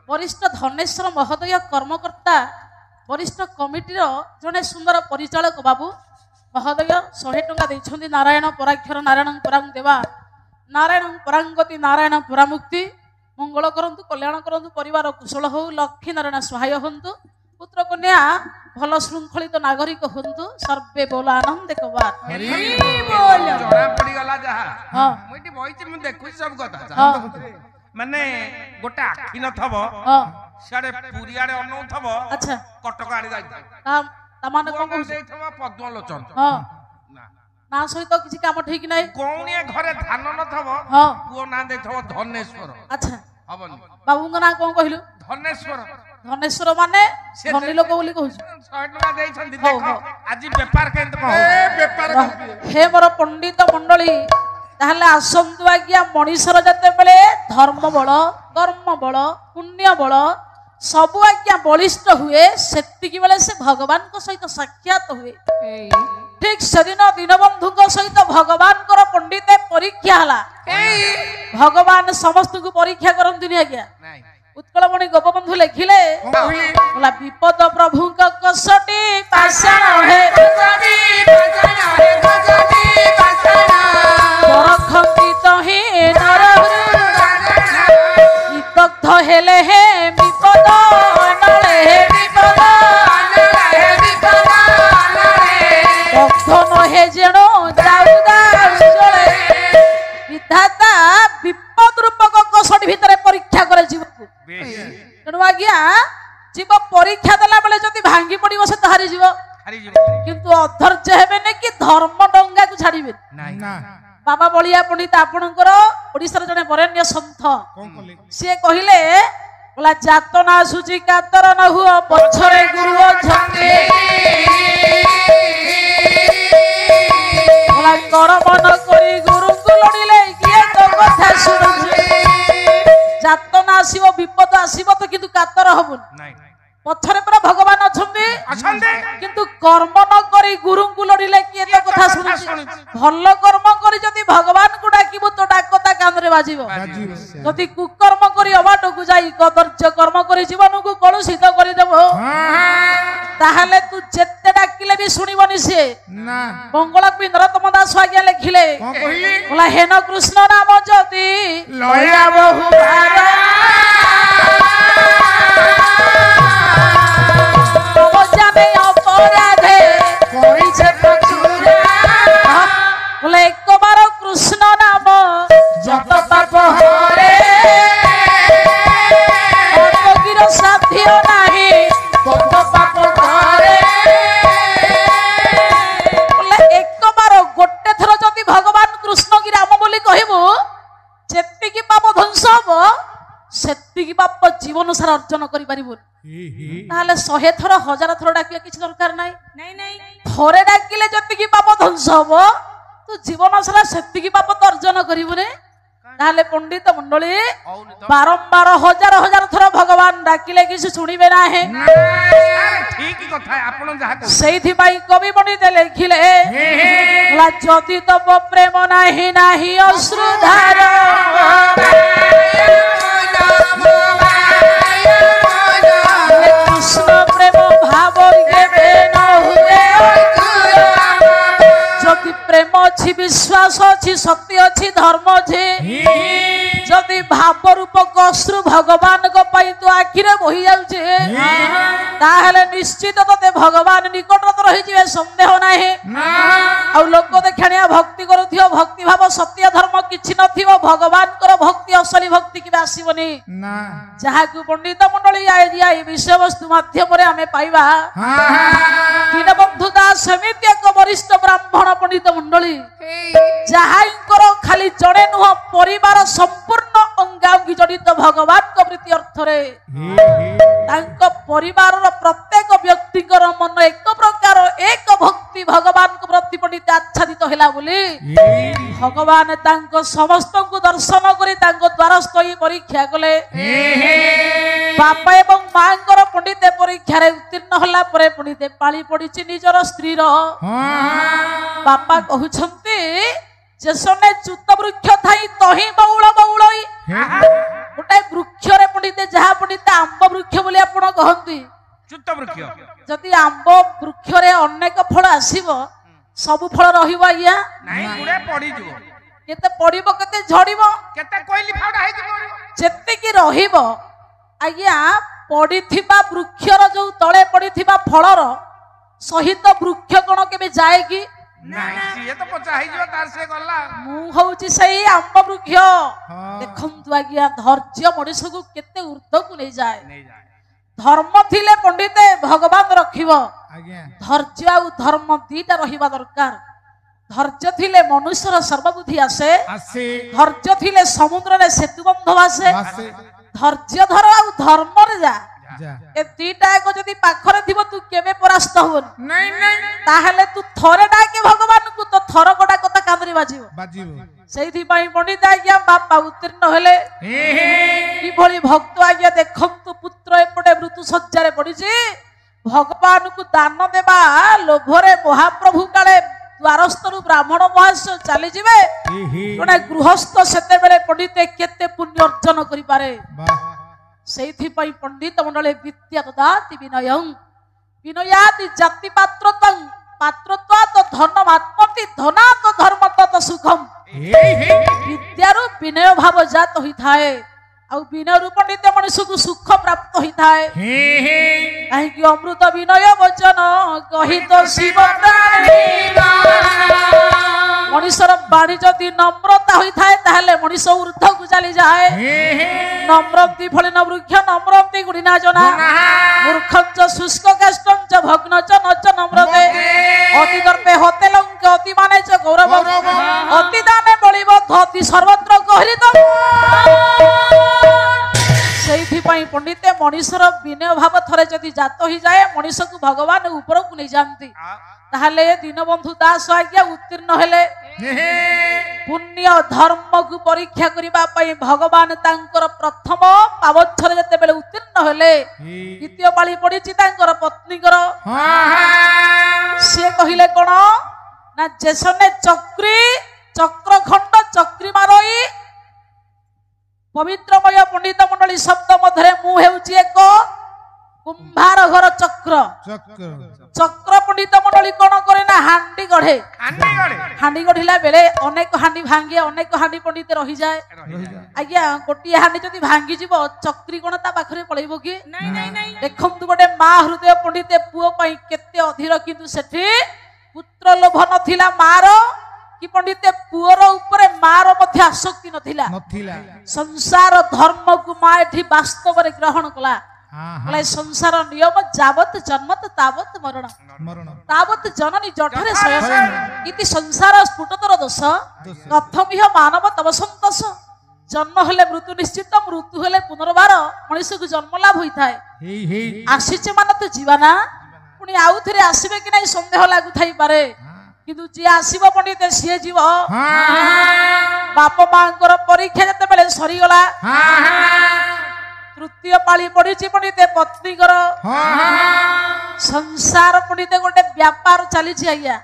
वरिष्ठ धनेश्वर महोदय कर्मकर्ता वरिष्ठ कमिटीर जड़े सुंदर परिचालक बाबू महोदय 100 टंका देइछन्ति नारायण पराक्षर नारायण परांग देवा नारायण परांगति नारायण परामुक्ति मंगल करंतु कल्याण करंतु परिवार कुशल हो लक्ष्मी नारायण सहाय हंतु पुत्र कन्या भल श्रृंखलित नागरिक हंतु सर्वे बोल आनंद कबार जड़ा पड़ी गला जहा हां मोइटी बइति मु देखु सब कथा माने गोटे आखि न थबो हां साडे पुरियाडे अनौ थबो अच्छा कटक आड़ी जाई ता माने कोन कहू देथबो पद्मलोचन हां ना ना सहित किछि काम ठीक नै कोनिया घरे धान न थबो हां पुओ ना देथबो धनेश्वर अच्छा हबनी बाबूଙ୍କ ना कोन कहिलु धनेश्वर धनेश्वर माने धनी लोक बोली कहू 100 टका देइछन्ति देखो आज व्यापार केंत कहो व्यापार हे मोर पंडित मंडली ताहले आसंतु आज्ञा मनीषर जते बेले धर्म बल कर्म बल पुण्य बल सबु आज्ञा बलिष्ठ हुए सेतिकी बेले से भगवान को सहित साक्षात हुए ठीक सेदिन दीनबंधु को सहित भगवान को पंडित परीक्षा हला भगवान समस्त को परीक्षा करंतिनी आज्ञा उत्कलमणि गोपबंधु लिखिले बोला विपद प्रभु का कसटी पाषाण है परखंडित हे नर विदग्ध हेले हे विपद नले हे विपद दग्ध नहे जेणो जाउदा उजळे विधाता विपद रूपक कसटी भितर परीक्षा करे जीवको तेणु आज्ञा जीव परीक्षा देला बेले जदि भांगी पड़िबो से हारी जीव किंतु अधर्य हेबेने कि धर्म डंगा को छाड़िबे ना बाबा बलिया पंडित आपणकर ओडिसा जने बरेण्य संत से कहिले बोला जातना सुची कातर न हुओ पछरे गुरु अछंती बोला कर्म न करी गुरु को लड़िले किए तो कथा सुनुछि जातना आसीबो विपद आसीबो तो किंतु कातर हबुन नाही पछरे पर भगवान अछंती किंतु कर्म न करी गुरु को लड़िले किए तो कथा सुनुछि भल कर्म करी जदि भगवान को डाकिबो तो डाकता कान रे बाजिबो जदि कुकर्म करी अबाट को जाई कदर्य कर्म करी जीवन को कलुषित करि देबो ताहले तू जेते डाकिले भी सुनिबनी से ना मंगल नरोत्तम दास आज्ञा लिखिले बोला हेन कृष्ण नाम जदि लया बहु जाने अपराधे कोई से बोले एक बार कृष्ण नाम जत पाप हरे पापकीर साध्य नाही तत पाप करे बोले एक बार गोटे थर जदि भगवान कृष्ण की राम बोली कहबो जेतिकी पाप ध्वंस हबो सेतिकी पाप जीवन सारा अर्जन करि परिबो ताहले 100 थर 1000 थर डाकिया किछ दरकार नाही नाही नाही थरे डाकिले जतिकी पाप ध्वंस हबो तू जीवन सारा सेतिकी पाप तो अर्जन करिबो ने ताहले पंडित मंडली बारंबार 1000 थर भगवान डाकिले किछ सुनिबे ना है ठीक कथा आपण जहा सेइथि पई कवि पंडित लिखिले बोला जति तब प्रेम नाही नाही अश्रुधार कृष्ण प्रेम भाव केबे न हुए जदि प्रेम अछि विश्वास अछि सत्य अछि धर्म अछि जदि भाव रूपक अश्रु भगवान को पई तो आखिरे बही जाउछे ताहले निश्चित तते भगवान निकट रहि जिवे संदेह नाही आ लोक देखणिया भक्ति करूथियो भक्ति भाव सत्य धर्म किछि नथिबो भगवान कर भक्ति असली भक्ति कि आसीबनी ना जहा को पंडित मंडली आई विषय वस्तु माध्यम रे हमें पाइबा दीनबंधु दास समिति एक वरिष्ठ ब्राह्मण पंडित मंडली जहाइंकर खाली जड़े नुह परिवार संपूर्ण अंगांगी जड़ित भगवान को प्रीति अर्थ रे तांको परिवार प्रत्येक व्यक्ति मन एक प्रकार एक भक्ति भगवान को प्रति पंडित आच्छादित हैला बोली भगवान तांको समस्त को दर्शन करी तांको द्वारस्थ होई परीक्षा कले बापा एवं मांकर पंडित परीक्षा रे उत्तीर्ण होला परे पंडित पाली पड़िछि निजर स्त्री रो बापा कहउछंती जेसने चुत वृक्ष थाई तही बौळ बौळई गोटे वृक्ष पढ़ते जहाँ पढ़ते आंब वृक्ष बोली आप कहती चुत वृक्ष जदि आंब वृक्ष अनेक फल आसीब सब फल रहिबो आज्ञा नहीं गुड़े पड़ी जो केते पड़िबो केते झड़िबो केते कोइली फाड़ा है कि जेतिकी रहिबो आज्ञा पड़िथिबा वृक्षर जो तळे पड़िथिबा फलर सहित वृक्ष कोन केबे जाए कि नहीं ये तो पचा है जो तार से गल्ला मु होउची सही आंब वृक्ष देखंतु आज्ञा धैर्य मनुष्य को केते ऊर्ध्व को ले जाए धर्म थिले पंडिते भगवान रखिबो धैर्य आ धर्म दीटा रहिबा दरकार धैर्य थिले मनुष्यर सर्वबुद्धि आसे धैर्य थिले समुद्र रे सेतुबंध आसे धैर्य धर आ धर्म रे जा ए दीटा को जदी पाखरे थिबो तू केबे परास्त होबन नहीं नहीं ताहले तू थरे डाके भगवान को तो थर कोडा कथा कांदरी बाजिबो सेही पई पंडित आज्ञा बापा उत्तीर्ण हेले की भली भक्त आज्ञा देखंतु पुत्र एपटे मृत्यु सज्जारे पड़िछि भगवान को दान देबा लोभरे महाप्रभु काले द्वारस्थरु ब्राह्मण महाशय चली जिवे जने गृहस्थ सेते बेले पंडित केते पुण्य अर्जन करि पारे सेही पई पंडित मंडले विद्या ददाति विनयं विनयाति जाति पात्रतं पात्रत्वात् धनमात्मति धनात् धर्मतत् सुखम विद्यारु विनय भाव जात होई थाए आ विनय रूप पंडित मनुष्य को सुख प्राप्त होई थाए काहे कि अमृत विनय वचन कहि तो शिव मनुष्यर बाणी जदि नम्रता होई थाए ताहले मनुष्य ऊर्ध्व को चली जाए नम्रति फलिन वृक्ष नम्रति गुणिना जना मूर्खञ्च शुष्क काष्ठञ्च भग्नच नच नम्रते अति दर्पे होते लंक अति माने च गौरव अति दाने बलिब धति सर्वत्र कहलित सेही पई पंडिते मनुष्यर विनय भाव थरे जदि जात होई जाए मनुष्य को भगवान ऊपर को नहीं जानती ताहले दीनबंधु दास आज्ञा उत्तीर्ण हेले पुण्य धर्म को परीक्षा करिबा पई भगवान तांकर प्रथम पावच्छर जते बेले उत्तीर्ण हेले द्वितीय पाଳି पड़िछि तांकर पत्नीकर से कहिले कोन ना जेसने चक्री चक्रखंड चक्री मारोई पवित्रमय पंडित मंडली शब्द मध्यरे मु हेउछि एक कुंभार घर चक्र चक्र पंडित मंडली कोन करे ना हांडी गढ़े हांडी गढ़िला बेले अनेक हांडी भांगे अनेक हांडी पंडित रही जाए आज्ञा गोटी हांडी जदि भांगी जीवो चक्री कोन ता पाखरे पळैबो कि नहीं देखंतु गोटे मा हृदय पंडित पुओ पई केते अधीर किंतु सेठी पुत्र लोभ नथिला मार कि पंडित पुअर ऊपर मार मध्य आसक्ति नथिला संसार धर्म को मा एठी वास्तव रे ग्रहण कला कला संसार नियम जावत जन्मत तावत मरण तावत जननी जठरे शयन इति संसार स्फुटतर दोष कथमिह मानव तव संतोष जन्म हेले मृत्यु निश्चित मृत्यु हेले पुनर्बार मनुष्य को जन्म लाभ होई थाए आसीचे माने तो जीवाना पुनी आउ थरे आसीबे कि नहीं संदेह लागु थाई पारे किंतु जे आसीबो पंडित सिए जीव बाप मांकर परीक्षा जते बेले सरी गला तृतीय पाଳି पड़िछि पंडित पत्नी कर संसार पंडित गोटे व्यापार चली आज्ञा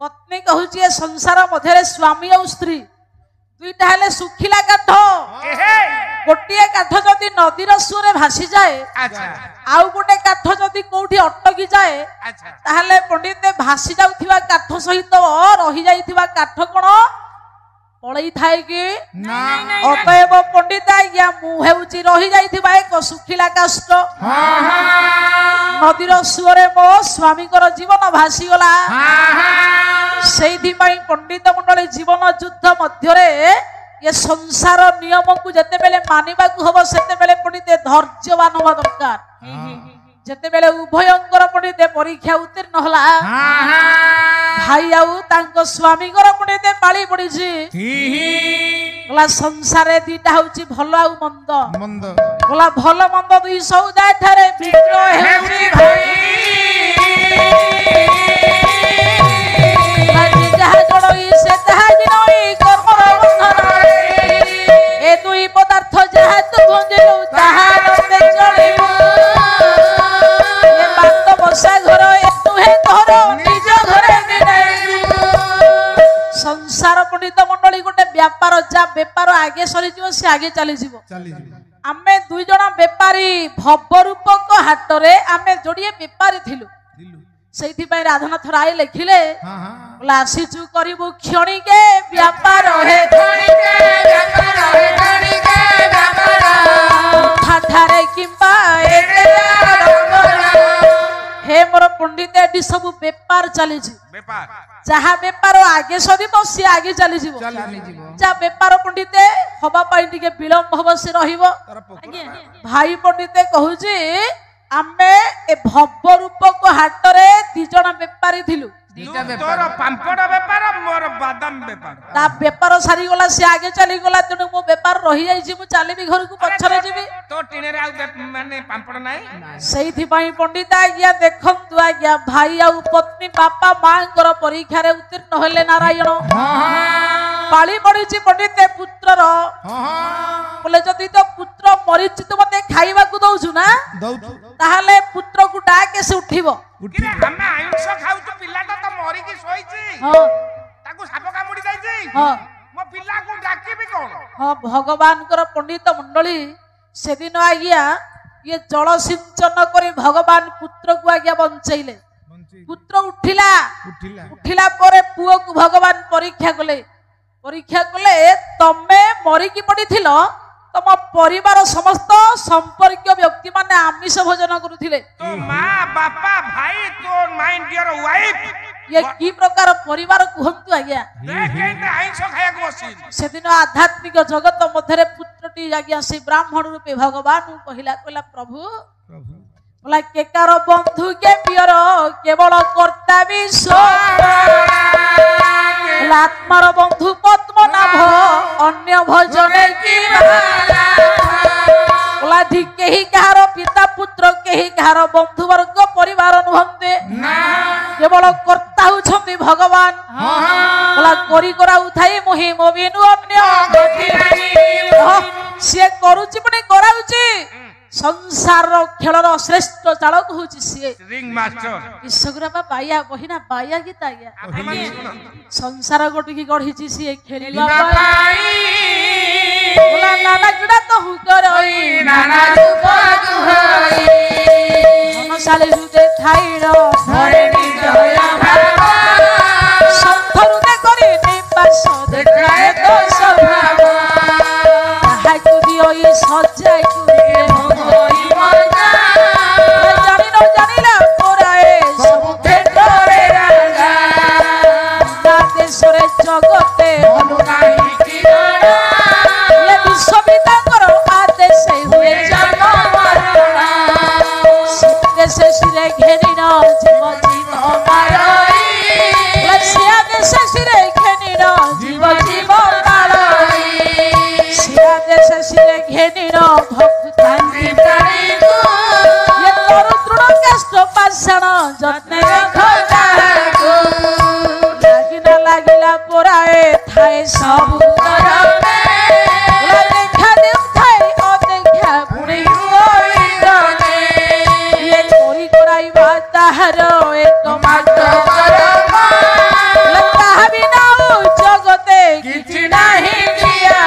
पत्नी कहूची ए संसार मध्य स्वामी और स्त्री दुईटा हेले सुखिला काठ गोटे काठ जदि नदीर सुरे भासी जाए आउ गोटे काठ जदि कोठी अटकी जाए ताहले पंडित भासी जाउथिबा काठ सहित रही जाइथिबा काठ कोन पळई थाए कि अतएव पंडित आज्ञा मु हेउची रही जाइथिबा एक सुखिला काष्ठ नदीर सुरे मो स्वामी कर जीवन भासी गला सेही पई पंडित मंडली जीवन युद्ध मध्यरे ये संसार नियम को जते बेले मानिबा को हबो सेते बेले पंडित धैर्यवान होबा दरकार जते बेले उभयंकर पंडित परीक्षा उत्तीर्ण हला भाई आउ तांको स्वामी कर पंडित पाଳି पड़िछि गला संसारे दीटा होछि भलो आउ मंद गला भलो मंद दुई सौदा ठारे विग्रह हेउछि भाई जहा जड़ई से तहा जिनई कर्मर बंधन ए दुई पदार्थ जहा तू भंजिलु ताहा रते चलिबो ए बात बसा घर ए तुहे घर निज घरे संसार पंडित मंडली गोटे व्यापार जा व्यापार आगे सरी जीव से आगे चली जीव आमे दुई जण बेपारी भवरूपक हाटरे आमे जोड़िए बेपारी थिलु सेठी पय राधानाथ राय लिखिले बोला आसीचु करिबु क्षणिके व्यापार हे ठाठारे किंबा हे मोर पंडित एडी सब बेपार चली जहा बेपार आगे सरीब सी आगे चली जा बेपार पंडित हवा पाई टिके विलंब हब से रहिबो भाई पंडित कहूची आमे ए भव्य रूपक हाटरे दी जण बेपारी थिलु तोर पांपड़ बेपार मोर बादाम बेपार ता बेपार सारी गला से आगे चली गला तने मो बेपार रही जाई छी मु चालीबी घर को पछरे जीबी तो टिने रे आ माने पांपड़ नाही सेहिथि पई पंडित आज्ञा देखंतु आज्ञा भाई आ पत्नी बापा मांकर परीक्षा रे उत्तीर्ण होले नारायण पाली पड़ी छी पंडित पुत्र रो बोले जदी तो पुत्र मरिछि तो मते खाइबा को दउछु ना ताहाले पुत्र को डाके से उठिबो किरे हमें आयुष खाउ तो पिलाटा तो मरि की सोइछि हां ताकू साप कामुडी जाइछि हां मो पिला को डाकिबी कोन हां भगवान कर पंडित मंडली से दिन आज्ञा ये जल सिंचन करी भगवान पुत्र को आज्ञा बंचैले पुत्र उठिला परे पुओ को भगवान परीक्षा कले तमे मरी की पड़िथिलो तम परिवार समस्त संपर्क व्यक्ति माने आमिष भोजन करुथिले तो मां बापा भाई तो माय डियर वाइफ ये की प्रकार परिवार कहंतु आज्ञा केते आइंस खाया को बसी से दिन आध्यात्मिक जगत मध्यरे पुत्रटी आज्ञा से ब्राह्मण रूपे भगवान कहिला प्रभु बोला केकार बंधु के पियर केवल कर्ता विश्व आत्मार बंधु पद्मनाभ अन्य भजने की बोला केही कहार पिता पुत्र केही कहार बंधु वर्ग परिवार नुहंते केवल कर्ता होछंती भगवान बोला करी करा उठाई मोहि मोबिनु अन्य से करूची पुनी कराउची संसार खेलर श्रेष्ठ चालक होची से रिंग मास्टर ईश्वरा बा बाया बहिना बाया गीता गया संसार गोटी की गढ़ीची से खेलिबा पाई बोला नाना किडा तो हुकरई नाना रूप दुहई मनसाले रुदे थाइरो धरे निजया भाव संथरु दे करी निपास देखाए तो स्वभाव ताहा कुदियो ई सजाय कुदिए जगते ये विश्वविदा करो आदेश हुए देश सिरे घेरी न जीव जीव मारई सिया देश सिरे घेरी न जीव जीव मारई सिया देश सिरे घेरी न भक्तांति प्राणी ये तरु तृण कष्ट पाषाण जत्ने रखो लागिला पोराए थाए सब करमे देखा देव थाए ओ देखा पुणी होई गने ये कोरी कोराई बाताहर एक मात्र करम लता बिना जगते किछि नाही जिया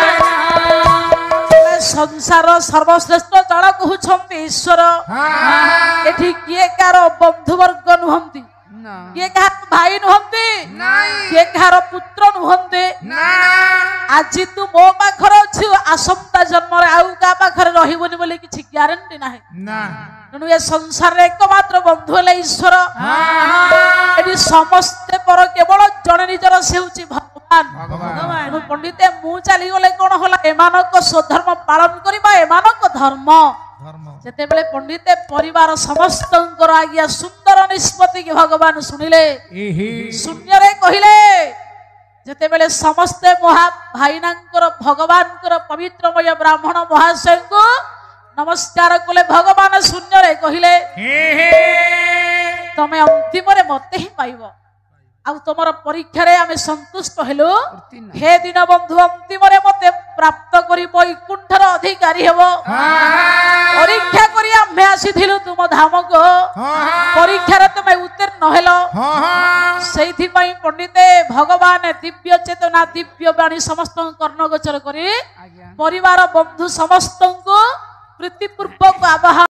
संसार सर्वश्रेष्ठ चालक होछंती ईश्वर एठी किए कार बंधु वर्ग नुहंती किए कहा भाई नुहंती किए कहार पुत्र नुहंती आज तू मो पाखर अच्छु आसंता जन्म आउ का पाखर रहिबोनी बोली किछि ग्यारंटी नाही तेणु ये संसार रे एकमात्र बंधु हेले ईश्वर एटी समस्त पर केवल जने निजर से होछि भगवान तेणु पंडित मु चली गले कोन होला एमानक स्वधर्म पालन करिबा एमानक धर्म जेते बेले पंडित परिवार समस्त आज्ञा सुंदर निष्पत्ति की भगवान सुनिले शून्य रे कहिले जेते बेले समस्त महा भाईनांकर भगवानकर पवित्रमय ब्राह्मण महाशय को नमस्कार कले भगवान शून्य रे कहिले तमे अंतिम रे मते ही पाइबो आ तुमर परीक्षा रे आमे संतुष्ट हेलो हे दिन बंधु अंतिम रे मते प्राप्त करी वैकुंठर अधिकारी हेबो परीक्षा करी आमे आसीथिलु तुम धाम को परीक्षा रे तमे उत्तीर्ण हेलो सेहिथि पई पंडिते भगवान दिव्य चेतना दिव्य वाणी समस्त कर्ण गोचर करी परिवार बंधु समस्त को ପ୍ରୀତିପୂର୍ବକ ଆବାହନ